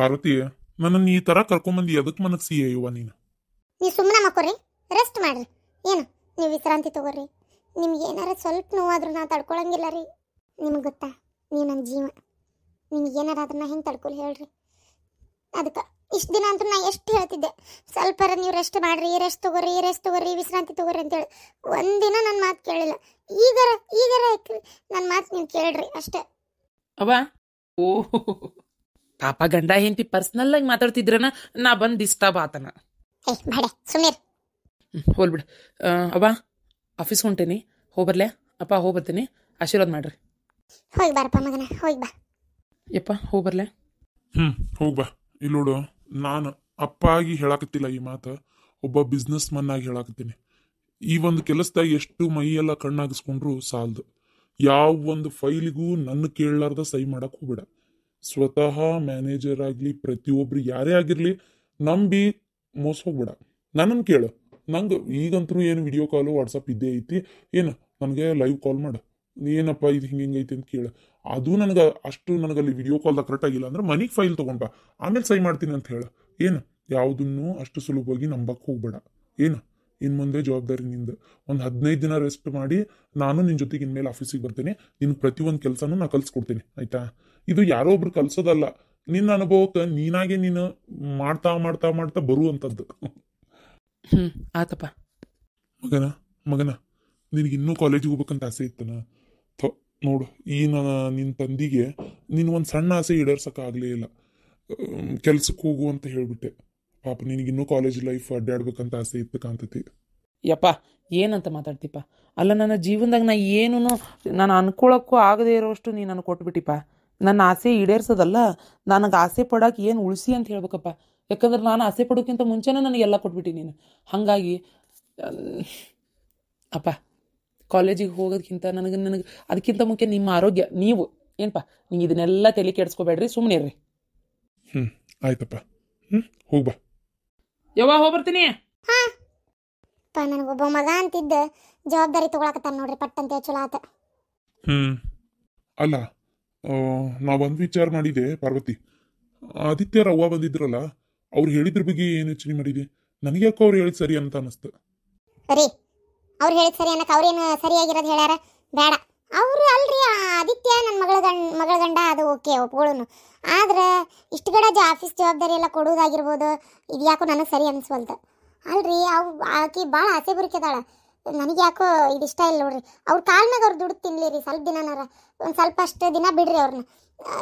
ಪಾರ್ವತಿ, ನನ್ನ ಈ ತರ ಕರ್ಕೊಂಬಂದಿ ಎದಕ್ ಮನಗ್ಸಿ ಅಯ್ಯವ್ವ ನೀನು? ನೀವು ಸುಮ್ಮನೆ ಮಕ್ಕೋರಿ, ರೆಸ್ಟ್ ಮಾಡ್ರಿ. ಏನು ನೀವು ವಿಶ್ರಾಂತಿ ತಗೋರಿ. ನಿಮ್ಗೆ ಏನಾರ ಸ್ವಲ್ಪ ನೋವಾದ್ರೂ ನಾ ತಡ್ಕೊಳಂಗಿಲ್ಲ ರೀ. ನಿಮಗೆ ಗೊತ್ತಾ, ನೀವು ನನ್ನ ಜೀವ. ನಿಮ್ಗೆ ಏನಾರ ಅದನ್ನ ಹೆಂಗೆ ತಡ್ಕೊಲಿ ಹೇಳ್ರಿ. ಅದಕ್ಕೆ ಇಷ್ಟು ದಿನ ಅಂತೂ ನಾ ಎಷ್ಟು ಹೇಳ್ತಿದ್ದೆ, ಸ್ವಲ್ಪರ ನೀವು ರೆಸ್ಟ್ ಮಾಡ್ರಿ, ರೆಸ್ಟ್ ತಗೋರಿ, ವಿಶ್ರಾಂತಿ ತಗೋರಿ ಅಂತೇಳಿ. ಒಂದಿನ ನನ್ನ ಮಾತು ಕೇಳಿಲ್ಲ. ಈಗರ ನನ್ನ ಮಾತು ನೀವು ಕೇಳ್ರಿ ಅಷ್ಟೇ. ಅವ ಓ ಪಾಪ ಗಂಡ ಹೆಂಡತಿ ಪರ್ಸ್ನಲ್ ಆಗಿ ಮಾತಾಡ್ತಿದ್ರನ ನಾ ಬಂದು ಡಿಸ್ಟರ್ಬ್ ಆತನ. ಬೇಡ ಸುಮೀರ್, ಹೋಲ್ಬಿಡು. ಅವ ಆಫೀಸ್ ಹೊಂಟೇನಿ, ಹೋಗ್ಬರ್ಲೆ ಅಪ್ಪ, ಹೋಗ್ಬರ್ತೀನಿ, ಆಶೀರ್ವಾದ ಮಾಡ್ರಿ. ಹೋಗಿ ಬಾರಪ್ಪ ಮಗನ, ಹೋಗಿ ಬಾ. ಯಪ್ಪ ಹೋಗ್ಬರ್ಲೆ. ಹೋಗ್ಬಾ. ಇಲ್ಲಿ ನೋಡು, ನಾನು ಅಪ್ಪ ಆಗಿ ಹೇಳಾಕತ್ತಿಲ್ಲ ಈ ಮಾತು, ಒಬ್ಬ ಬಿಸ್ನೆಸ್ ಮನ್ ಆಗಿ ಹೇಳಾಕತ್ತೀನಿ. ಈ ಒಂದು ಕೆಲಸದಾಗ ಎಷ್ಟು ಮೈಯೆಲ್ಲ ಕಣ್ಣಾಗಿಸ್ಕೊಂಡ್ರು ಸಾಲದು. ಯಾವ ಒಂದು ಫೈಲಿಗೂ ನನ್ನ ಕೇಳಲಾರ್ದ ಸಹಿ ಮಾಡಕ್ ಹೋಗ್ಬೇಡ. ಸ್ವತಃ ಮ್ಯಾನೇಜರ್ ಆಗಲಿ, ಪ್ರತಿಯೊಬ್ರು ಯಾರೇ ಆಗಿರಲಿ, ನಂಬಿ ಮೋಸ ಹೋಗ್ಬೇಡ. ನನ್ನನ್ನು ಕೇಳು. ನಂಗೆ ಈಗಂತರೂ ಏನು ವಿಡಿಯೋ ಕಾಲು ವಾಟ್ಸಪ್ ಇದ್ದೇ ಐತಿ. ಏನು ನನಗೆ ಲೈವ್ ಕಾಲ್ ಮಾಡು, ಏನಪ್ಪ ಇದು ಹಿಂಗೈತಿ ಅಂತ ಕೇಳು. ಅದು ನನಗೆ ಅಷ್ಟು ನನಗಲ್ಲಿ ವಿಡಿಯೋ ಕಾಲ್ದಾಗ ಕರೆಕ್ಟ್ ಆಗಿಲ್ಲ ಅಂದ್ರೆ ಮನೆಗೆ ಫೈಲ್ ತೊಗೊಂಡ್ಬಾ, ಆಮೇಲೆ ಸಹಿ ಮಾಡ್ತೀನಿ ಅಂತ ಹೇಳು. ಏನು ಯಾವುದನ್ನು ಅಷ್ಟು ಸುಲಭವಾಗಿ ನಂಬಕ್ಕೆ ಹೋಗ್ಬೇಡ. ಏನು ಇನ್ನು ಮುಂದೆ ಜವಾಬ್ದಾರಿ ನಿಂದು. ಒಂದು 15 ದಿನ ರೆಸ್ಟ್ ಮಾಡಿ ನಾನು ನಿನ್ನ ಜೊತೆಗೆ ಇನ್ಮೇಲೆ ಆಫೀಸಿಗೆ ಬರ್ತೇನೆ. ನಿನ್ನ ಪ್ರತಿಯೊಂದು ಕೆಲಸನೂ ನಾನು ಕಲಿಸ್ಕೊಡ್ತೀನಿ, ಆಯ್ತಾ? ಇದು ಯಾರೋ ಒಬ್ರು ಕಲ್ಸೋದಲ್ಲ, ನಿನ್ನ ಅನುಭವಕ್ಕೆ ನೀನಾಗೆ ನೀನು ಮಾಡ್ತಾ ಮಾಡ್ತಾ ಮಾಡ್ತಾ ಬರುವಂಥದ್ದು. ಆತಪ್ಪ. ಮಗನ ನಿನಗೆ ಇನ್ನೂ ಕಾಲೇಜಿಗೆ ಹೋಗ್ಬೇಕಂತ ಆಸೆ ಇತ್ತನ? ನೋಡು, ಈ ನಿನ್ನ ತಂದಿಗೆ ನೀನು ಒಂದು ಸಣ್ಣ ಆಸೆ ಈಡೇರ್ಸೋಕ್ಕಾಗಲೇ ಇಲ್ಲ. ಕೆಲ್ಸಕ್ಕೆ ಹೋಗು ಅಂತ ಹೇಳ್ಬಿಟ್ಟೆ. ಪಾಪ ನಿನಗಿನ್ನೂ ಕಾಲೇಜ್ ಲೈಫ್ ಅಡ್ಡಾಡ್ಬೇಕಂತ ಆಸೆ ಇತ್ತು ಕಾಣ್ತೈತಿ. ಯಪ್ಪ ಏನಂತ ಮಾತಾಡ್ತಿಪ್ಪ? ಅಲ್ಲ, ನನ್ನ ಜೀವನದಾಗ ನಾ ಏನೂ ನಾನು ಅನ್ಕೊಳಕ್ಕೂ ಆಗದೆ ಇರೋಷ್ಟು ನೀನು ನನಗೆ ಕೊಟ್ಬಿಟ್ಟಿಪ್ಪ. ನನ್ನ ಆಸೆ ಈಡೇರ್ಸೋದಲ್ಲ, ನನಗೆ ಆಸೆ ಪಡೋಕೆ ಏನು ಉಳಿಸಿ ಅಂತ ಹೇಳ್ಬೇಕಪ್ಪ. ಯಾಕಂದ್ರೆ ನಾನು ಆಸೆ ಪಡೋಕ್ಕಿಂತ ಮುಂಚೆನೇ ನನಗೆಲ್ಲ ಕೊಟ್ಬಿಟ್ಟು ನೀನು. ಹಾಗಾಗಿ ಅಪ್ಪ, ಕಾಲೇಜಿಗೆ ಹೋಗೋದಕ್ಕಿಂತ ನನಗೆ ಅದಕ್ಕಿಂತ ಮುಖ್ಯ ನಿಮ್ಮ ಆರೋಗ್ಯ. ನೀವು ಏನಪ್ಪ, ನೀವು ಇದನ್ನೆಲ್ಲ ತಲೆ ಕೆಡಿಸ್ಕೋಬೇಡ್ರಿ, ಸುಮ್ಮನೆ ಇರ್ರಿ. ಆಯ್ತಪ್ಪ, ಹೋಗ್ಬಾ. ಯವ್ವ ಹೋಗ್ಬರ್ತೀನಿ. ನನಗೊಬ್ಬ ಮಗ ಅಂತಿದ್ದ ಜವಾಬ್ದಾರಿ ತಗೊಳಕತ್ತಾನ ನೋಡ್ರಿ, ಪಟ್ಟಂತೆ ಚಲೋ ಆತ. ಅಲ್ಲ, ನಾವೊಂದು ವಿಚಾರ ಮಾಡಿದೆ ಪಾರ್ವತಿ. ಆದಿತ್ಯರ ಅವ್ವ ಬಂದಿದ್ರಲ್ಲ, ಅವ್ರು ಹೇಳಿದ್ರ ಬಗ್ಗೆ ಏನು ಯೋಚನೆ ಮಾಡಿದೆ? ನನಗೆ ಯಾಕೋ ಅವ್ರು ಹೇಳಿದ್ ಸರಿ ಅಂತ ಅನಿಸ್ತು. ರೀ, ಅವ್ರು ಹೇಳಿದ್ ಸರಿ ಅನ್ನಕ್ಕೆ ಅವ್ರೇನು ಸರಿಯಾಗಿರೋದು ಹೇಳ್ಯಾರ? ಬೇಡ. ಅವರು ಅಲ್ರಿ, ಆದಿತ್ಯ ನನ್ನ ಮಗಳ ಗಂಡ, ಅದು ಓಕೆ ಒಪ್ಕೊಳ್ಳೋನು. ಆದ್ರೆ ಇಷ್ಟು ಕಡೆ ಆಫೀಸ್ ಜವಾಬ್ದಾರಿ ಎಲ್ಲ ಕೊಡೋದಾಗಿರ್ಬೋದು, ಇದು ಯಾಕೋ ನನಗೆ ಸರಿ ಅನಿಸ್ವಲ್ತು. ಅಲ್ರಿ, ಆಕಿ ಭಾಳ ಆಸೆ ಬುರಿಕೆದಾಳ. ನನಗೆ ಯಾಕೋ ಇದಿಷ್ಟ ಇಲ್ಲ ನೋಡ್ರಿ. ಅವ್ರ ಕಾಲ್ನಾಗ ಅವ್ರು ದುಡ್ಡು ತಿನ್ಲಿರಿ ಸ್ವಲ್ಪ ದಿನನಾರ, ಒಂದು ಸ್ವಲ್ಪ ಅಷ್ಟು ದಿನ ಬಿಡ್ರಿ ಅವ್ರನ್ನ.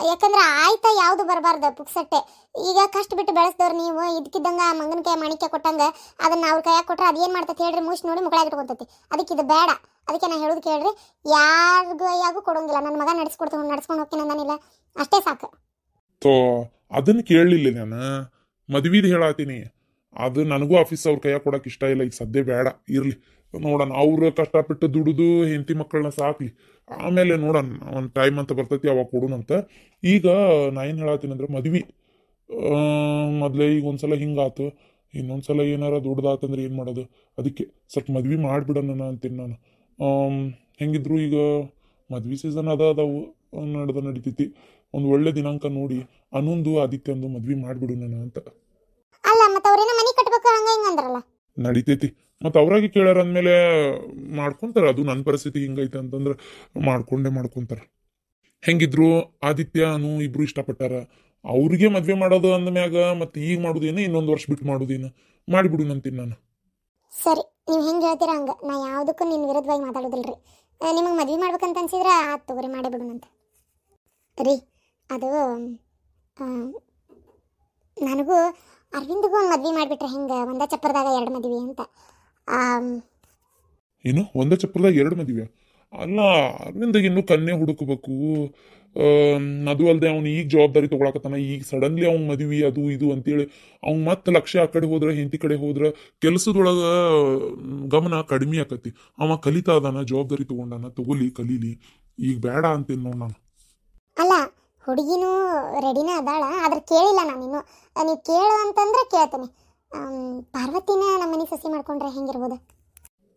ಯಾಕಂದ್ರೆ ಆಯ್ತಾ ಯಾವುದು ಬರಬಾರ್ದು ಪುಕ್ಸಟ್ಟೆ. ಈಗ ಕಷ್ಟ ಬಿಟ್ಟು ಬೆಳೆಸ್ದವ್ರು ನೀವು, ಇದಕ್ಕಿದ್ದಂಗೆ ಮಂಗನ ಕೈ ಮಾಣಿಕ್ಯ ಕೊಟ್ಟಂಗೆ ಅದನ್ನು ಅವ್ರ ಕೈಯಾಗ ಕೊಟ್ರೆ ಅದೇನು ಮಾಡ್ತೈತೆ ಹೇಳ್ರಿ, ಮುಷ್ ನೋಡಿ ಮುಕ್ಕಳಾಗಿ ಇಟ್ಕೊತೈತಿ. ಅದಕ್ಕೆ ಇದು ಬೇಡ. ಅದಕ್ಕೆ ನಾನು ಹೇಳೋದು ಕೇಳ್ರಿ, ಯಾರಿಗೂ ಕೊಡೋಂಗಿಲ್ಲ. ನನ್ನ ಮಗ ನಡ್ಸ್ಕೊಂಡು ಹೋಗ್ತೀನಿ ಅಂದಾನಿಲ್ಲ, ಅಷ್ಟೇ ಸಾಕು. ಅದನ್ನು ಕೇಳಲಿಲ್ಲ ನಾನು, ಮದ್ವಿದು ಹೇಳತ್ತೀನಿ. ಅದು ನನಗೂ ಆಫೀಸ್ ಅವ್ರ ಕೈಯಾಗ ಕೊಡೋಕೆ ಇಷ್ಟ ಇಲ್ಲ ಈಗ ಸದ್ಯ. ಬೇಡ, ಇರಲಿ, ನೋಡೋಣ. ಅವ್ರು ಕಷ್ಟಪಟ್ಟು ದುಡಿದು ಹೆಂಡತಿ ಮಕ್ಕಳನ್ನ ಸಾಕ್ಲಿ, ಆಮೇಲೆ ನೋಡೋಣ. ಒಂದು ಟೈಮ್ ಅಂತ ಬರ್ತೈತಿ, ಅವಾಗ ಕೊಡೋಣಂತ. ಈಗ ನಾ ಏನು ಹೇಳತ್ತೀನಿ ಅಂದ್ರೆ, ಮದ್ವಿ ಮೊದಲೇ ಈಗ ಒಂದ್ಸಲ ಹಿಂಗಾತು, ಇನ್ನೊಂದ್ಸಲ ಏನಾರ ದುಡ್ದಾತಂದ್ರೆ ಏನು ಮಾಡೋದು? ಅದಕ್ಕೆ ಸ್ವಲ್ಪ ಮದ್ವಿ ಮಾಡಿಬಿಡೋಣ ಅಂತೀನಿ ನಾನು. ಹೆಂಗಿದ್ರು ಈಗ ಮದ್ವಿ ಸೀಸನ್ ಅದಾವು ನಡೀತೈತಿ. ಒಂದು ಒಳ್ಳೆ ದಿನಾಂಕ ನೋಡಿ ಅನ್ನೊಂದು ಆದಿತ್ಯಂದು ಮದ್ವಿ ಮಾಡಿಬಿಡೋಣ ಅಂತ. ಅಲ್ಲ, ಮತ್ತೆ ಅವ್ರೇನೋ ಮನೆ ಕಟ್ಟಬೇಕು ಹಂಗ ಹಿಂಗ ಅಂದ್ರಲ್ಲ, ನಡೀತೈತಿ. ಮತ್ತು ಅವ್ರಾಗಿ ಕೇಳ್ಯಾರ ಅಂದಮೇಲೆ ಮಾಡ್ಕೊಂತಾರ. ಅದು ನನ್ನ ಪರಿಸ್ಥಿತಿ ಹಿಂಗೈತೆ ಅಂತಂದ್ರೆ ಮಾಡ್ಕೊಂತಾರ. ಹೆಂಗಿದ್ರು ಆದಿತ್ಯನು ಇಬ್ರು ಇಷ್ಟಪಟ್ಟಾರ. ಅವ್ರಿಗೆ ಮದ್ವೆ ಮಾಡೋದು ಅಂದಮ್ಯಾಗ ಮತ್ತೆ ಈಗ ಮಾಡೋದೇನು, ಇನ್ನೊಂದು ವರ್ಷ ಬಿಟ್ಟು ಮಾಡೋದೇನು, ಮಾಡಿಬಿಡು ಅಂತೀನಿ ನಾನು. ಸರಿ, ನೀವು ಹೆಂಗೆ ಹೇಳ್ತೀರಾ ಹಂಗೆ. ನಾ ಯಾವುದಕ್ಕೂ ನಿನ್ನ ವಿರುದ್ಧವಾಗಿ ಮಾತಾಡೋದಿಲ್ರಿ. ನಿಮಗೆ ಮದ್ವೆ ಮಾಡ್ಬೇಕಂತ ಅನ್ಸಿದ್ರೆ ಆಯ್ತು ತಗೋರಿ, ಮಾಡೇ ಬಿಡೋಣಂತ ರೀ. ಅದು ನನಗೂ ಅರವಿಂದ್ಗೂ ಒಂದು ಮದ್ವೆ ಮಾಡಿಬಿಟ್ರೆ ಹಿಂಗೆ ಒಂದೇ ಚಪ್ಪರದಾಗ 2 ಮದ್ವೆ ಅಂತ. ಏನು ಒಂದೇ ಚಪ್ಪರದಾಗ 2 ಮದ್ವೆ? ಅಲ್ಲ, ಅರವಿಂದಾಗ ಇನ್ನೂ ಕನ್ಯೆ ಹುಡುಕಬೇಕು. ಅದು ಅಲ್ಲದೆ ಅವ್ನು ಈಗ ಜವಾಬ್ದಾರಿ ತೊಗೊಳಕತ್ತಾನ. ಈಗ ಸಡನ್ಲಿ ಅವ್ನ ಮದ್ವಿ ಅದು ಇದು ಅಂತೇಳಿ ಅವ್ನು ಮತ್ತೆ ಲಕ್ಷ್ಯ ಆ ಕಡೆ ಹೋದ್ರೆ, ಹೆಂಡತಿ ಕಡೆ ಹೋದ್ರೆ ಕೆಲಸದೊಳಗೆ ಗಮನ ಕಡಿಮೆ ಆಕತಿ. ಅವ ಕಲಿತಾ ಇದಾನ, ಜವಾಬ್ದಾರಿ ತೊಗೊಂಡಾನ, ಕಲೀಲಿ. ಈಗ ಬೇಡ ಅಂತೀನಿ ನೋಡಿ ನಾನು. ಅಲ್ಲ, ಹುಡುಗಿನೂ ರೆಡಿನೇ ಅದಾಳ, ಆದ್ರೆ ಕೇಳಿಲ್ಲ ನಾನಿನ್ನು. ನೀವು ಕೇಳು ಅಂತಂದ್ರೆ ಕೇಳ್ತೀನಿ. ಪಾರ್ವತಿನ ನಮ್ಮ ಮನೆ ಸಸಿ ಮಾಡ್ಕೊಂಡ್ರೆ ಹೆಂಗಿರ್ಬೋದು?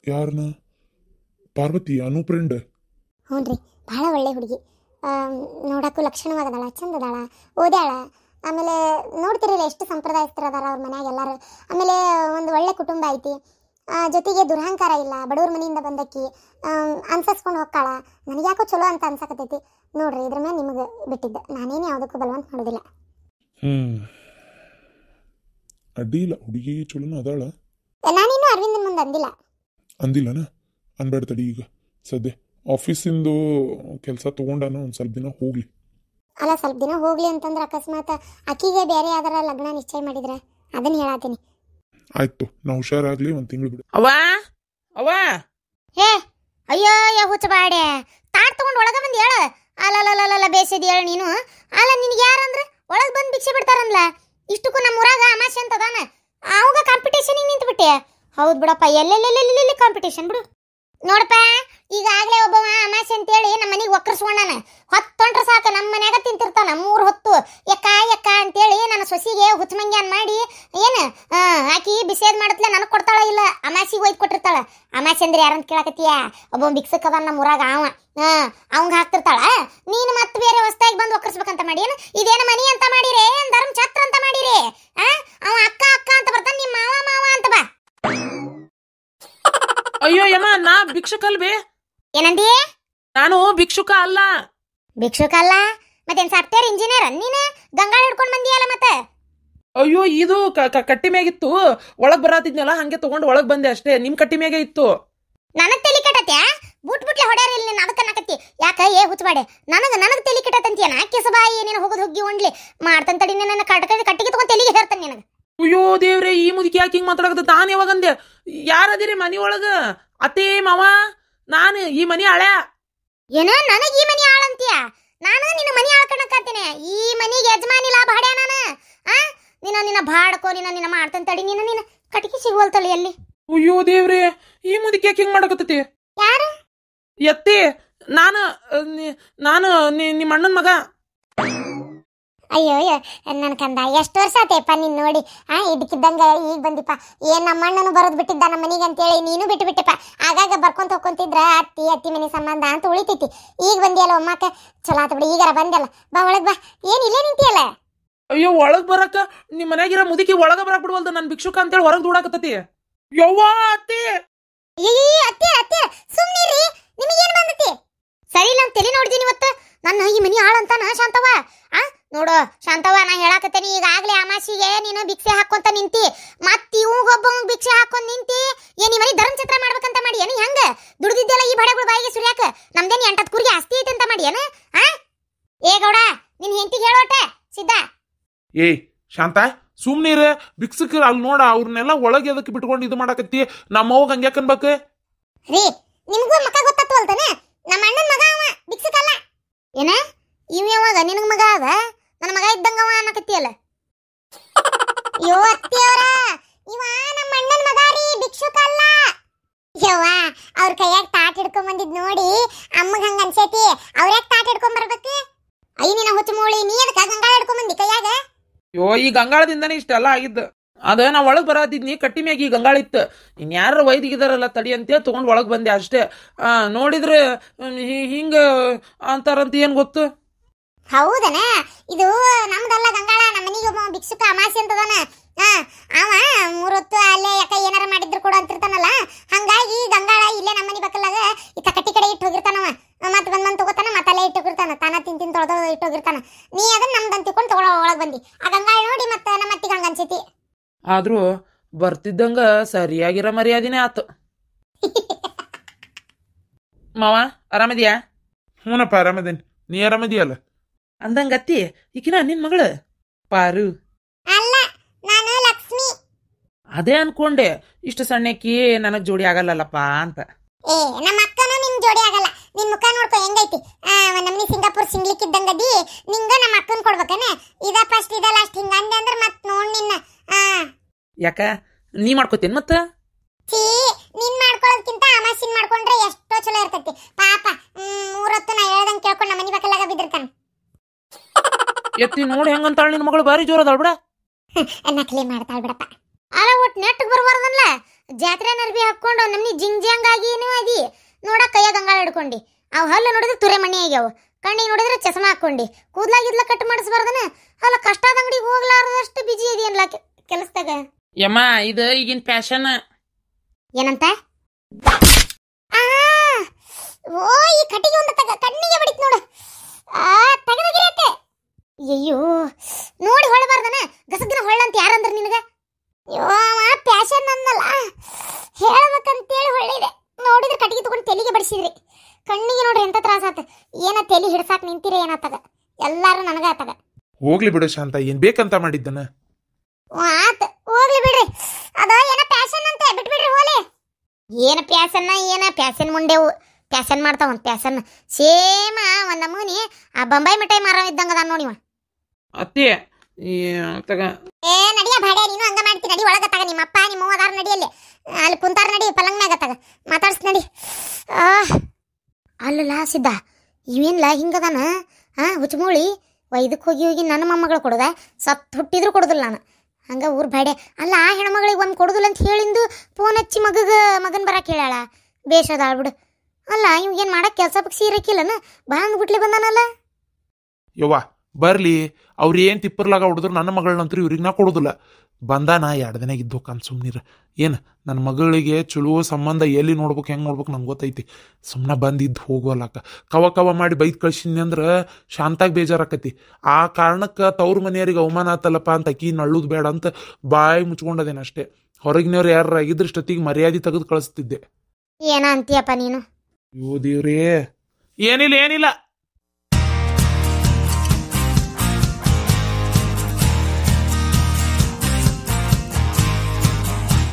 ಯಾರನ್ನ? ಪಾರ್ವತಿ ಅನು ಫ್ರೆಂಡ್? ಹ್ಞೂ ರೀ, ಭಾಳ ಒಳ್ಳೆ ಹುಡುಗಿ. ನೋಡಕ್ಕೂ ಲಕ್ಷಣವಾಗದಾಳ, ಚಂದದಾಳ, ಓದ್ಯಾಳ. ಆಮೇಲೆ ನೋಡ್ತಿರಲಿಲ್ಲ ಎಷ್ಟು ಸಂಪ್ರದಾಯಸ್ಥರು ಅದಾರ ಅವ್ರ ಮನ್ಯಾಗ ಎಲ್ಲರೂ. ಆಮೇಲೆ ಒಂದು ಒಳ್ಳೆ ಕುಟುಂಬ ಐತಿ, ಜೊತೆಗೆ ದುರಹಂಕಾರ ಇಲ್ಲ, ಬಡವ್ರ ಮನೆಯಿಂದ ಬಂದಕ್ಕಿ ಅನ್ಸಸ್ಕೊಂಡು ಹೋಗ್ತಾಳ. ನನಗೆ ಯಾಕೋ ಚಲೋ ಅಂತ ಅನ್ಸಕತ್ತೈತಿ ನೋಡ್ರಿ. ಇದ್ರ ಮೇಲೆ ನಿಮಗೆ ಬಿಟ್ಟಿದ್ದೆ, ನಾನೇನು ಯಾವುದಕ್ಕೂ ಬಲವಂತ ಮಾಡೋದಿಲ್ಲ. ಅಡ್ಡಿಲ್ಲ, ಹುಡುಗಿ ಚಲೋನ ಅದಾಳ. ನಾನಿನ್ನೂ ಅರವಿಂದನ್ ಮುಂದೆ ಅಂದಿಲ್ಲ. ಅಂದಿಲ್ಲನ? ಅನ್ಬೇಡ ತಡಿ. ಈಗ ಸದ್ಯ ಆಫೀಸಿಂದು ಕೆಲಸ ತೊಗೊಂಡಾನ, ಒಂದು ಸ್ವಲ್ಪ ದಿನ ಹೋಗ್ಲಿ. ಅಲ್ಲ, ಸ್ವಲ್ಪ ದಿನ ಹೋಗ್ಲಿ ಅಂತಂದ್ರೆ ಅಕಸ್ಮಾತ್ ಆಕಿಗೆ ಬೇರೆ ಯಾವ್ದಾರ ಲಗ್ನ ನಿಶ್ಚಯ ಮಾಡಿದ್ರೆ ಅದನ್ನ ಹೇಳತ್ತೀನಿ. ಆಯ್ತು, ನಾ ಹುಷಾರಾಗ್ಲಿ, ಒಂದು ತಿಂಗಳು ಬಿಡು. ಅವ್ವ ಹೇ ಅಯ್ಯೋ ಹುಚ್ಚ ಬಾಡೆ, ತಾಟ್ ತಗೊಂಡು ಒಳಗ ಬಂದು ಹೇಳ. ಅಲ್ಲ ಬೇಸದಿ ಹೇಳ ನೀನು. ಅಲ್ಲ, ನಿನಗೆ ಯಾರಂದ್ರೆ ಒಳಗೆ ಬಂದು ಭಿಕ್ಷೆ ಬಿಡ್ತಾರನ್ಲ. ಇಷ್ಟಕ್ಕೂ ನಮ್ಮ ಊರಾಗ ಅಮಾಶೆ ಅಂತ ಅದಾನ, ಅವಾಗ ಕಾಂಪಿಟೇಷನಿಗೆ ನಿಂತು ಬಿಟ್ಟೆ. ಹೌದು ಬಿಡಪ್ಪ, ಎಲ್ಲೆಲ್ಲೆಲ್ಲೆಲ್ಲಿ ಕಾಂಪಿಟೇಷನ್ ಬಿಡು. ನೋಡಪ್ಪ, ಈಗಾಗಲೇ ಒಬ್ಬವ ಅಮಾಸೆ ಅಂತೇಳಿ ನಮ್ಮ ಮನೆಗೆ ಒಕ್ಕರ್ಸ್ಕೊಂಡಾನ. ಹೊತ್ತೊಂಟ್ರೆ ಸಾಕು ನಮ್ಮ ಮನ್ಯಾಗ ತಿಂತಿರ್ತಾನ 3 ಹೊತ್ತು. ಯಕ್ಕ ಅಂತೇಳಿ ನನ್ನ ಸೊಸಿಗೆ ಹುಚ್ಚಮಂಗ್ಯಾನ್ ಮಾಡಿ ಏನು ಆಕಿ ಬಿಸಿಯದ್ ಮಾಡತ್ಲೆ ನನಗೆ ಕೊಡ್ತಾಳ ಇಲ್ಲ, ಅಮಾಸಿಗೆ ಒಯ್ದು ಕೊಟ್ಟಿರ್ತಾಳ. ಅಮಾಸೆ ಅಂದ್ರೆ ಯಾರಂತ ಕೇಳಕತ್ತೀಯ? ಒಬ್ಬ ಭಿಕ್ಷಕದ ನಮ್ಮ ಊರಾಗ ಅವಂಗ ಹಾಕ್ತಿರ್ತಾಳ. ನೀನು ಮತ್ತೆ ಬೇರೆ ಹೊಸ್ತಾಗಿ ಬಂದು ಒಕ್ಕರ್ಸ್ಬೇಕಂತ ಮಾಡಿ ಏನು? ಇದೇನು ಮನಿ ಅಂತ ಮಾಡಿರಿ, ಧರ್ಮ ಛತ್ರ ಅಂತ ಮಾಡಿರಿ? ಅವ ಅಕ್ಕ ಅಂತ ಬರ್ತಾನ, ನಿಮ್ಮ ಮಾವ ಅಂತ ಬಾ. ಅಯ್ಯೋ ಯಮ್ಮ, ನಾ ಭಿಕ್ಷುಕ ಅಲ್ವೇ? ಏನಂದಿ? ನಾನು ಭಿಕ್ಷುಕ ಅಲ್ಲ. ಭಿಕ್ಷುಕ ಅಲ್ಲ ಮತ್ತೇನ್ ಸಾಫ್ಟ್ವೇರ್ ಇಂಜಿನಿಯರ್? ನೀನು ಗಂಗಾಳ ಹಿಡ್ಕೊಂಡ್ ಬಂದಿಯಲ್ಲ ಮತ್ತೆ? ಅಯ್ಯೋ, ಇದು ಕಟ್ಟಿ ಮ್ಯಾಗಿತ್ತು, ಒಳಗ್ ಬರಾತಿದ್ನಲ್ಲ, ಹಂಗೆ ತಗೊಂಡು ಒಳಗ್ ಬಂದೆ ಅಷ್ಟೇ. ನಿಮ್ ಕಟ್ಟಿ ಮ್ಯಾಗೆ ಇತ್ತು. ನನಗ್ ತಲಿ ಕೆಟ್ಟತ್ಯಾ? ಬುಟ್ಲೆ ಹೊಡ್ಯಾರ ಇಲ್ಲಿ ನೀನು, ಅದಕ್ಕೆ ನಕತ್ತಿ. ಯಾಕ ಏ ಹುಚ್ಚಬಾಡೆ, ನನಗ್ ತಲಿ ಕೆಟ್ಟಂತೀಯನ? ಕೆಸಬಾಯಿ ನೀನು ಹೋಗೋದು ಹೋಗಿ ಒಂಡ್ಲಿ ಮಾಡ್ತಂತಡಿ. ನನ್ನ ಕಟ್ಟಿಗೆ ತಗೊಂಡ್ ತಲಿಗೆ ಹೇರ್ತಾನೆ ನಿನಗೆ. ಅಯ್ಯೋ ದೇವ್ರೆ, ಈ ಮುದುಕಿ ಯಾಕೆ ಹಿಂಗ್ ಮಾತಾಡಕತ್ತ? ನಾನು ಯಾವಾಗ ಅಂದೆ? ಯಾರದಿರಿ ಮನಿ ಒಳಗ? ಅತ್ತೇ ಮಾವ, ನಾನು ಈ ಮನಿ ಹಳೆ. ಏನೋ ನನಗ್ ಈ ಮನಿ ಆಳಂತೀಯ? ನಾನು ನಿನ್ನ ಮನಿ ಆಳ್ಕಣಕತ್ತೀನಿ. ಈ ಮನಿಗೆ ಯಜಮಾನಿ ಲಾಭ ಹಡ್ಯಾ ನಾನು. ನಿನ್ನ ಬಾಡ್ಕೋ, ನಿನ್ನ ಮಾಡ್ತಂತಡಿ. ನಿನ್ನ ಕಟ್ಟಿಗೆ ಸಿಗುವಲ್ತಳಿ ಅಲ್ಲಿ. ಅಯ್ಯೋ ದೇವ್ರೆ, ಈ ಮುದುಕಿ ಯಾಕೆ ಹಿಂಗ್ ಮಾಡಕತ್ತತಿ? ಯಾರು? ಎತ್ತಿ, ನಾನು ನಿಮ್ಮ ಅಣ್ಣನ ಮಗ. ಅಯ್ಯೋ ನನ್ ಕಂದ, ಎಷ್ಟು ವರ್ಷ ಆತೇಪ್ಪ ನೀನ್ ನೋಡಿ. ಇದಕ್ಕಿದ್ದಂಗ ಈಗ ಬಂದಿಪ್ಪ. ಏನ್ ನಮ್ಮ ಅಣ್ಣನು ಬರೋದ್ ಬಿಟ್ಟಿದ್ದ ನಮ್ಮ ಮನಿಗೆ ಅಂತೇಳಿ ನೀನು ಬಿಟ್ಟು ಬಿಟ್ಟಿಪ್ಪ. ಆಗಾಗ ಬರ್ಕೊಂತ ಹೋಗ್ಕೊಂತಿದ್ರ ಅತ್ತಿ ಮನಿ ಸಂಬಂಧ ಅಂತ ಉಳಿತೈತಿ. ಈಗ ಬಂದಿಯಲ್ಲ ಒಮ್ಮಕ್ಕ, ಚಲೋ ಆತ ಬಿಡಿ. ಈಗಾರ ಬಂದಲ್ಲ, ಬಾ ಒಳಗ್ ಬಾ. ಏನ್ ಇಲ್ಲೇ ನಿಂತಿಯಲ್ಲ? ಅಯ್ಯೋ, ಒಳಗ್ ಬರಕ ನಿಮ್ ಮನ್ಯಾಗಿರೋ ಮುದುಕಿ ಒಳಗ ಬರಕ್ ಬಿಡ್ವಲ್ದ. ನನ್ ಭಿಕ್ಷುಕ ಅಂತೇಳಿ ಹೊರಗ್ ದೂಡಾಕತ್ತತಿ. ಯವ್ವಾ ಅತ್ತಿ, ಅತ್ತೆ ಸುಮ್ನಿರಿ. ನಿಮಗೇನ್ ಬಂದತಿ? ಸರಿ, ನಾನ್ ತಲೆ ನೋಡ್ತೀನಿ ಇವತ್ತು. ನನ್ನ ಈ ಮನಿ ಆಳಂತಾನ ಶಾಂತವ್ವ. ನೋಡು ಶಾಂತವ್ವ, ನಾ ಹೇಳಾಕತ್ತೇನಿ, ಈಗಾಗ್ಲೇ ಅಮಾಸಿಗೆ ನೀನು ಭಿಕ್ಷೆ ಹಾಕೊಂತ ನಿಂತಿ, ಮತ್ ಇವಾಗೊಬ್ಬ ಭಿಕ್ಷೆ ಹಾಕೊಂಡ್ ನಿಂತಿ. ಏನ್ ಈ ಮನಿ ಧರ್ಮ ಚಿತ್ರ ಮಾಡ್ಬೇಕಂತ ಮಾಡಿ ಏನು? ಹೆಂಗ ದುಡ್ದಿದ್ದೆಲ್ಲ ಈ ಬಡೆಗಳು ಬಾಯಿಗೆ ಸುರಿಯಾಕ? ನಮ್ದೇನ್ 8 ಕುರಿಗೆ ಆಸ್ತಿ ಐತೆ ಅಂತ ಮಾಡಿ ಏನು? ಏ ಗೌಡ, ನಿನ್ ಹೆಂಡತಿಗೆ ಹೇಳೋಟೆ ಸಿದ್ಧ. ಏಯ್ ಶಾಂತ, ಸುಮ್ನೀರ. ಭಿಕ್ಷುಕರು ಅಲ್ಲಿ ನೋಡ, ಅವ್ರನ್ನೆಲ್ಲ ಒಳಗೆ ಎದಕ್ಕೆ ಬಿಟ್ಕೊಂಡು ಇದು ಮಾಡಕತ್ತಿ? ನಮ್ಮವ್ಗ ಹಂಗ್ಯಾಕ ಅನ್ಬೇಕು ರೀ? ನಿಮ್ಗೂ ಮಕ್ಕ ಗೊತ್ತಾಗ್ತವಲ್ತಾನೆ? ನಮ್ಮ ಅಣ್ಣನ ಮಗ ಅವ, ಭಿಕ್ಷುಕ ಅಲ್ಲ. ಏನ ಇವ್ ಯಾವಾಗ ನಿನಗ ಮಗ ಅದ? ನನ್ನ ಮಗ ಇದ್ದಂಗವ ಅನ್ನಕತ್ತಿಯಲ್ಲ. ಯೋ ಅತ್ತಿಯವರ, ಇವ ನಮ್ಮ ಅಣ್ಣನ ಮಗ ರೀ, ಭಿಕ್ಷುಕ ಅಲ್ಲ. ಯವ್ವ, ಅವ್ರ ಕೈಯಾಗ ತಾಟ್ ಹಿಡ್ಕೊಂಡ್ ಬಂದಿದ್ ನೋಡಿ ಅಮ್ಮಗ ಹಂಗ ಅನ್ಸೈತಿ. ಅವ್ರ್ಯಾಕ ತಾಟ್ ಹಿಡ್ಕೊಂಡ್ ಬರ್ಬೇಕು? ಅಯ್ಯ ನಿನ್ನ ಹುಚ್ಚ ಮೂಳಿ, ನೀ ಅದಕ್ಕ ಗಂಗಾಳ ಹಿಡ್ಕೊಂಡ್ ಬಂದಿ ಕೈಯಾಗ? ಯೋ, ಈ ಗಂಗಾಳದಿಂದಾನೇ ಇಷ್ಟೆಲ್ಲ ಆಗಿದ್ದು. ಅದ ನಾ ಒಳಗ್ ಬರಾತಿದ್ನಿ, ಕಟ್ಟಿ ಮ್ಯಾಗ ಈ ಗಂಗಾಳ ಇತ್ತು. ಇನ್ಯಾರ ವೈದಿಗಿದಾರಲ್ಲ ತಡಿ ಅಂತೇಳಿ ತಗೊಂಡ್ ಒಳಗ್ ಬಂದೆ ಅಷ್ಟೇ. ನೋಡಿದ್ರೆ ಹಿಂಗ ಅಂತಾರಂತ ಏನ್ ಗೊತ್ತು? ಹೌದನ? ಇದು ನಮ್ದಲ್ಲ ಗಂಗಾಳ. ನಮ್ಮ ಮನಿಗೆ ಒಬ್ಬ ಭಿಕ್ಷುಕ ಅಮಾಸಿ ಅಂತದಾನ. ಅವ 3 ಹೊತ್ತು ಅಲ್ಲೇ ಯಾಕ ಏನಾರ ಮಾಡಿದ್ರು ಕೂಡ ಅಂತಿರ್ತಾನಲ್ಲ. ಹಂಗಾಗಿ ಗಂಗಾಳ ಇಲ್ಲೇ ನಮ್ಮ ಮನಿ ಬಕ್ಕಲಾಗ ಇತ್ತ ಕಟ್ಟಿ ಕಡೆ ಇಟ್ಟು ಹೋಗಿರ್ತಾನವ. ಮತ್ ಬಂದ್ ತಗೋತಾನ, ಮತ್ತ ಅಲ್ಲೇ ಇಟ್ಟು ಹೋಗಿರ್ತಾನ. ತಾನ ತಿಂತಿನ್ ತೊಳೆದ ಇಟ್ಟು ಹೋಗಿರ್ತಾನ. ನೀ ಅದನ್ನ ನಮ್ದಂತ ತಿಳ್ಕೊಂಡು ಒಳಗ್ ಬಂದಿ. ಆ ಗಂಗಾಳ ನೋಡಿ ಮತ್ತ ನಮ್ಮ ಅತ್ತಿಗೆ ಹಂಗ ಅನ್ಸೈತಿ. ಆದ್ರೂ ಬರ್ತಿದ್ದಂಗ ಸರಿಯಾಗಿರೋ ಮರ್ಯಾದಿನೇ ಆತು. ಮಾವ ಆರಾಮದಿಯಾ? ಹ್ಞೂನಪ್ಪ, ಆರಾಮದೇನಿ. ನೀ ಆರಾಮದಿಯಲ್ಲ? ಅಂದಂಗತ್ತಿ, ಈಕಿನ ನಿನ್ ಮಗಳು ಪಾರು? ಅಲ್ಲ, ನಾನು ಲಕ್ಷ್ಮಿ. ಅದೇ ಅನ್ಕೊಂಡೆ, ಇಷ್ಟು ಸಣ್ಣಕ್ಕಿ ನನಗ್ ಜೋಡಿ ಆಗಲ್ಲಲ್ಲಪ್ಪ ಅಂತ. ಏ, ನಮ್ಮ ಅಕ್ಕನೂ ನಿಮ್ ಜೋಡಿ ಆಗಲ್ಲ. ನಿನ್ ಮುಖ ನೋಡ್ಕೊ ಹೆಂಗೈತಿ. ನಮ್ನಿ ಸಿಂಗಾಪುರ್ ಸಿಂಗ್ಲಿಕ್ಕಿದ್ದಂಗದಿ. ನಿಂಗ ನಮ್ಮ ಅಕ್ಕನ್ ಕೊಡ್ಬೇಕನ? ಇದ ಫಸ್ಟ್ ಇದ ಲಾಸ್ಟ್. ಹಿಂಗ ಅಂದೆ ಅಂದ್ರೆ ಮತ್ ನೋಡ್ ನಿನ್ನ. ಯಾಕ ನೀ ಮಾಡ್ಕೋತೇನ್ ಮತ್ತ? ನೀನ್ ಮಾಡ್ಕೊಳ್ಳೋದ್ಕಿಂತ ಅಮಾಸಿನ್ ಮಾಡ್ಕೊಂಡ್ರೆ ಎಷ್ಟೋ ಚಲೋ ಇರ್ತೈತಿ. ಪಾಪ 3 ಹೊತ್ತು ನಾ ಹೇಳ್ದಂಗ್ ಕೇಳ್ಕೊಂಡು ನಮ್ಮ ಮನಿ ಬಕ್ಕಲಾಗ ಬಿದ್ದಿರ್ತಾನ. ಎತ್ತಿ ನೋಡಿ ಹೆಂಗಂತಾಳ ನಿನ್ ಮಗಳು, ಬಾರಿ ಜೋರದಾಳ ಬಿಡ. ನಕಲಿ ಮಾಡ್ತಾಳ ಬಿಡಪ್ಪ. ಅಲ್ಲ, ಒಟ್ಟು ನೆಟ್ಟಗ್ ಬರ್ಬಾರ್ದಲ್ಲ. ಜಾತ್ರೆ ನರ್ಬಿ ಹಾಕೊಂಡು ನಮ್ನಿ ಜಿಂಗ್ ಜಿಂಗ್ ಆಗಿನೂ ಅದಿ ನೋಡ. ಕೈಯಾಗ ಗಂಗಾಳ ಹಿಡ್ಕೊಂಡಿ. ಅವ್ ಹಲ್ಲು ನೋಡಿದ್ರೆ ತುರೆ ಮಣ್ಣಿ ಆಗ್ಯಾವ. ಕಣ್ಣಿಗೆ ನೋಡಿದ್ರೆ ಚಸ್ಮಾ ಹಾಕ್ಕೊಂಡಿ, ಕೂದ್ಲಾಗಿದ್ಲ ಕಟ್ ಮಾಡಿಸ್ಬಾರ್ದನ? ಅಲ್ಲ, ಕಷ್ಟದ ಅಂಗಡಿಗೆ ಹೋಗ್ಲಾರ್ದಷ್ಟು ಬಿಜಿ ಇದೆಯಲ್ಲ ಕೆಲಸದಾಗ. ಯಮ್ಮ ಇದು ಈಗಿನ ಫ್ಯಾಷನ್. ಏನಂತ? ಓ, ಈ ಕಟ್ಟಿಗೆ ಒಂದು ಕಣ್ಣಿಗೆ ಬಡಿತ್ ನೋಡು. ತೆಗೆದಗಿರತ್ತೆ. ಅಯ್ಯೋ, ನೋಡಿ ಹೊಳಬಾರ್ದನ? ಗಸಗಿನ ಹೊಳ್ಳಂತ ಯಾರಂದ್ರ ನಿನಗ? ಪ್ಯಾಶನ್ ಅನ್ನಲ್ಲ, ಹೇಳ್ಬೇಕಂತೇಳಿ ಹೊಳ್ಳಿದೆ. ನೋಡಿದ್ರೆ ಕಟ್ಟಿಗೆ ತಗೊಂಡು ತೆಲಿಗೆ ಬಡಿಸಿದ್ರಿ. ಕಣ್ಣಿಗೆ ನೋಡ್ರಿ ಎಂತ ತ್ರಾಸ ಆತ. ಏನ ತೆಲಿ ಹಿಡ್ಸಾಕ್ ನಿಂತಿರ ಏನಾತಗ? ಎಲ್ಲಾರು ನನಗ ಆತಗ. ಹೋಗ್ಲಿ ಬಿಡು ಶಾಂತ, ಏನ್ ಬೇಕಂತ ಮಾಡಿದ್ದನ? ಆತ ಹೋಗ್ಲಿ ಬಿಡ್ರಿ. ಅದ ಏನ ಪ್ಯಾಶನ್ ಅಂತೆ, ಬಿಟ್ಬಿಡ್ರಿ ಹೋಲಿ. ಏನ ಪ್ಯಾಶನ್ ಮುಂಡೆವು ಪ್ಯಾಶನ್ ಮಾಡ್ತಾವಂತ. ಪ್ಯಾಶನ್ ಸೇಮ ಒಂದ್ ನಮೂನಿ ಆ ಬಂಬೈ ಮಿಠಾಯಿ ಮಾರ ಇದ್ದಂಗ ಅದ ನೋಡಿವ. ಅತ್ತಿ ತಗ ನಡಿಯ ಭಾಡ್ಯ, ನೀನು ಹಂಗ ಮಾಡ್ತಿ. ನಡಿ ಒಳಗ ತಗ. ನಿಮ್ಮಪ್ಪ ನಿಮ್ಮ ಅದಾರ ನಡಿಯಲ್ಲಿ, ಅಲ್ಲಿ ಕುಂತಾರ. ನಡಿ ಪಲಂಗ್ನಾಗ ತಗ, ಮಾತಾಡ್ಸ್ ನಡಿ. ಅಲ್ಲಲ್ಲ ಸಿದ್ಧ, ಇವೇನ್ಲ ಹಿಂಗದಾನ? ಹುಚ್ಚಮೂಳಿ ಇದಕ್ಕೆ ಹೋಗಿ ನನ್ನ ಮೊಮ್ಮಗಳು ಕೊಡುದ? ಸತ್ತು ಹುಟ್ಟಿದ್ರು ಕೊಡುದಿಲ್ಲ ನಾನು. ಹಂಗ ಊರ್ ಭಾಡ್ಯ. ಅಲ್ಲ, ಆ ಹೆಣ್ಮಗಳಿಗೆ ಒಂದು ಕೊಡುದಿಲ್ಲ ಅಂತ ಹೇಳಿಂದು ಫೋನ್ ಹಚ್ಚಿ ಮಗನ್ ಬರಕ್ಕೆ ಹೇಳಾಳ. ಬೇಷದ ಆಳ್ಬಿಡು. ಅಲ್ಲ, ಇವಾಗೇನು ಮಾಡಕ್ಕೆ ಕೆಲಸ ಪಕ್ಷಿ ಇರಕ್ಕಿಲ್ಲನ? ಬಾ ಅಂದ್ಬಿಟ್ಲೆ ಬಂದಾನಲ್ಲ. ಯವ್ವ ಬರ್ಲಿ, ಅವ್ರು ಏನು ತಿಪ್ಪರ್ಲಾಗ ಹೊಡೆದ್ರು ನನ್ನ ಮಗಳನ್ನಂತೂ ಇವ್ರಿಗೆ ನಾ ಕೊಡೋದಿಲ್ಲ. ಬಂದಾನ 2 ದಿನ ಇದ್ದು ಹೋಗ್ಕಂತ ಸುಮ್ಮನಿರ. ಏನು ನನ್ನ ಮಗಳಿಗೆ ಚಲೋ ಸಂಬಂಧ ಎಲ್ಲಿ ನೋಡ್ಬೇಕು, ಹೆಂಗೆ ನೋಡ್ಬೇಕು ನಂಗೆ ಗೊತ್ತೈತಿ. ಸುಮ್ಮನೆ ಬಂದಿದ್ದು ಹೋಗೋಲ್ಲಕ್ಕ. ಕವ ಮಾಡಿ ಬೈದು ಕಳ್ಸಿನಿ ಅಂದ್ರೆ ಶಾಂತಾಗಿ ಬೇಜಾರಾಕತಿ. ಆ ಕಾರಣಕ್ಕೆ ತವ್ರ ಮನೆಯವ್ರಿಗೆ ಅವಮಾನ ಆತಲ್ಲಪ್ಪ ಅಂತ ಅಕ್ಕಿ ನಳ್ಳೋದು ಬೇಡ ಅಂತ ಬಾಯಿ ಮುಚ್ಕೊಂಡದೇನೆ ಅಷ್ಟೇ. ಹೊರಗಿನವ್ರು ಯಾರು ಆಗಿದ್ರೆ ಇಷ್ಟೊತ್ತಿಗೆ ಮರ್ಯಾದೆ ತೆಗೆದು ಕಳಿಸ್ತಿದ್ದೆ. ಏನ ಅಂತೀಯಪ್ಪ ನೀನು? ಅಯ್ಯೋ ದೇವ್ರೇ, ಏನಿಲ್ಲ